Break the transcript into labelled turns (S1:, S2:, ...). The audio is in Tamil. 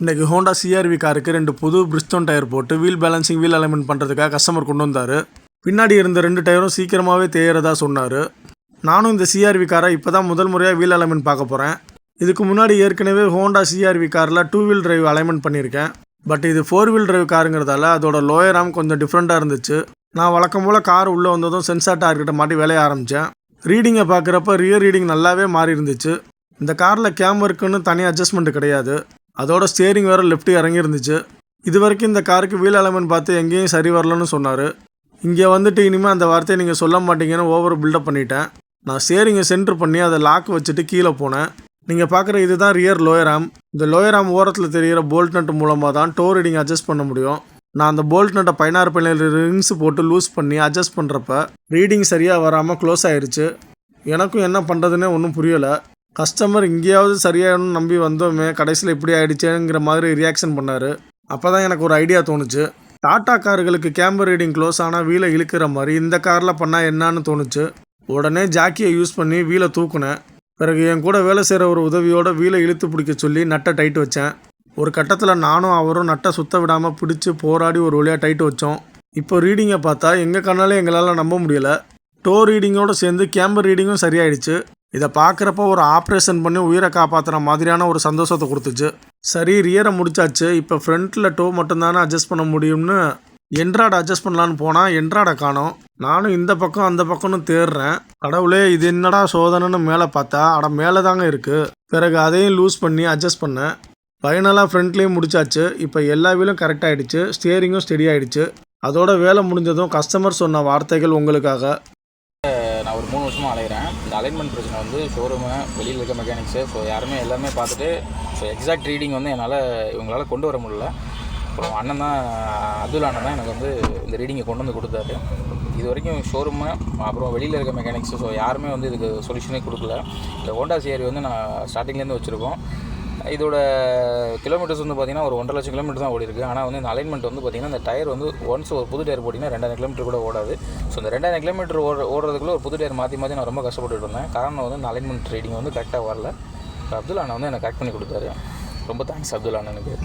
S1: இன்றைக்கி ஹோண்டா சிஆர்வி காருக்கு 2 புது பிரிஸ்டோன் டயர் போட்டு வீல் பேலன்சிங் வீல் அலைன்மெண்ட் பண்ணுறதுக்காக கஸ்டமர் கொண்டு வந்தார். பின்னாடி இருந்த 2 டயரும் சீக்கிரமாகவே தேயறதா சொன்னார். நானும் இந்த சிஆர்வி காரை இப்போ தான் முதல் முறையாக வீல் அலைன்மெண்ட் பார்க்க போகிறேன். இதுக்கு முன்னாடி ஏற்கனவே ஹோண்டா சிஆர்வி காரில் 2 வீல் டிரைவ் அலைன்மெண்ட் பண்ணியிருக்கேன். பட் இது 4 வீல் டிரைவ் காருங்கிறதால அதோட லோயர் ஆர்ம் கொஞ்சம் டிஃப்ரெண்ட்டாக இருந்துச்சு. நான் வழக்கம் போல் கார் உள்ளே வந்ததும் சென்சார் டார்கெட்டை மாட்டி வேலைய ஆரம்பித்தேன். ரீடிங்கை பார்க்குறப்ப ரியர் ரீடிங் நல்லாவே மாறி இருந்துச்சு. இந்த காரில் கேமருக்குன்னு தனி அட்ஜஸ்ட்மெண்ட் கிடையாது. அதோட ஸ்டியரிங் வேறு லெஃப்ட்டு இறங்கி இருந்துச்சு. இது வரைக்கும் இந்த காருக்கு வீல் அலைன்மெண்ட் பார்த்து எங்கேயும் சரி வரலன்னு சொன்னார். இங்கே வந்துட்டு இனிமேல் அந்த வார்த்தையை நீங்கள் சொல்ல மாட்டீங்கன்னு ஓவர் பில்டப் பண்ணிட்டேன். நான் ஸ்டியரிங்கை சென்டர் பண்ணி அதை லாக் வச்சுட்டு கீழே போனேன். நீங்கள் பார்க்குற இதுதான் ரியர் லோயர் ஆர்ம். இந்த லோயர் ஆர்ம் ஓரத்தில் தெரிகிற போல்ட் நட் மூலமாக தான் டோ ரீடிங் அட்ஜஸ்ட் பண்ண முடியும். நான் அந்த போல்ட் நட்டை 16 15 ரிங்ஸ் போட்டு லூஸ் பண்ணி அட்ஜஸ்ட் பண்ணுறப்ப ரீடிங் சரியாக வராமல் க்ளோஸ் ஆயிடுச்சு. எனக்கும் என்ன பண்ணுறதுன்னே ஒன்றும் புரியலை. கஸ்டமர் இங்கேயாவது சரியாகணும்னு நம்பி வந்தோமே, கடைசியில் இப்படி ஆகிடுச்சேங்கிற மாதிரி ரியாக்ஷன் பண்ணார். அப்போ தான் எனக்கு ஒரு ஐடியா தோணுச்சு. டாட்டா கார்களுக்கு கேம்பர் ரீடிங் க்ளோஸ் ஆனால் வீலை இழுக்கிற மாதிரி இந்த காரில் பண்ணால் என்னான்னு தோணுச்சு. உடனே ஜாக்கியை யூஸ் பண்ணி வீலை தூக்குனேன். பிறகு என் கூட வேலை செய்கிற ஒரு உதவியோட வீலை இழுத்து பிடிக்க சொல்லி நட்டை டைட் வச்சேன். ஒரு கட்டத்தில் நானும் அவரும் நட்டை சுத்த விடாமல் பிடிச்சி போராடி ஒரு வழியாக டைட் வச்சோம். இப்போ ரீடிங்கை பார்த்தா எங்கள் கண்ணாலே எங்களால் நம்ப முடியலை. டோ ரீடிங்கோடு சேர்ந்து கேம்பர் ரீடிங்கும் சரியாயிடுச்சு. இதை பார்க்குறப்ப ஒரு ஆப்ரேஷன் பண்ணி உயிரை காப்பாற்றுற மாதிரியான ஒரு சந்தோஷத்தை கொடுத்துச்சு. சரி, ரியரை முடிச்சாச்சு. இப்போ ஃப்ரண்ட்டில் டோ மட்டும்தானே அட்ஜஸ்ட் பண்ண முடியும்னு என்ட்ராய்டு அட்ஜஸ்ட் பண்ணலான்னு போனால் என்ட்ராய்டை காணோம். நானும் இந்த பக்கம் அந்த பக்கம்னு தேடுறேன். கடவுளே, இது என்னடா சோதனைன்னு மேலே பார்த்தா மேலே தாங்க இருக்குது. பிறகு அதையும் லூஸ் பண்ணி அட்ஜஸ்ட் பண்ணேன். ஃபைனலாக ஃப்ரண்ட்லேயும் முடிச்சாச்சு. இப்போ எல்லா வீலும் கரெக்ட் ஆகிடுச்சு. ஸ்டியரிங்கும் ஸ்டெடி ஆகிடுச்சு. அதோட வேலை முடிஞ்சதும் கஸ்டமர் சொன்ன வார்த்தைகள் உங்களுக்காக.
S2: நான் ஒரு 3 வருஷமாக அலைகிறேன். இந்த அலைன்மெண்ட் பிரச்சனை வந்து ஷோரூமு, வெளியில் இருக்க மெக்கானிக்ஸு, ஸோ எல்லாமே பார்த்துட்டு ஸோ எக்ஸாக்ட் ரீடிங் வந்து இவங்களால் கொண்டு வர முடியல. அப்புறம் அண்ணன் தான், அதுல் அண்ணன் தான் எனக்கு வந்து இந்த ரீடிங்கை கொண்டு வந்து கொடுத்தாரு. இது வரைக்கும் ஷோரூமு அப்புறம் வெளியில் இருக்க மெக்கானிக்ஸு ஸோ யாருமே வந்து இதுக்கு சொல்யூஷனே கொடுக்கல. இந்த ஹோண்டா சிஆர்வி வந்து நான் ஸ்டார்டிங்லேருந்து வச்சுருக்கோம். இதோட கிலோமீட்டர்ஸ் வந்து பார்த்திங்கன்னா ஒரு 1.5 லட்சம் கிலோமீட்டர் தான் ஓடி இருக்குது. ஆனால் வந்து இந்த அலைன்மெண்ட் வந்து பார்த்திங்கன்னா இந்த டயர் வந்து ஒன்ஸ் ஒரு புது டயர் போட்டிங்கன்னா 2000 கிலோமீட்டர் கூட ஓடாது. ஸோ இந்த 2000 கிலோமீட்டர் ஓடுறதுக்குள்ளே ஒரு புது டயர் மாற்றி நான் ரொம்ப கஷ்டப்பட்டு இருந்தேன். காரணம் வந்து இந்த அலைன்மெண்ட் ரீடிங் வந்து கரெக்டாக வரல. அப்துல் அண்ணன் வந்து எனக்கு கரெக்ட் பண்ணி கொடுத்தாரு. ரொம்ப தேங்க்ஸ் அப்துல் அண்ணனுக்கு.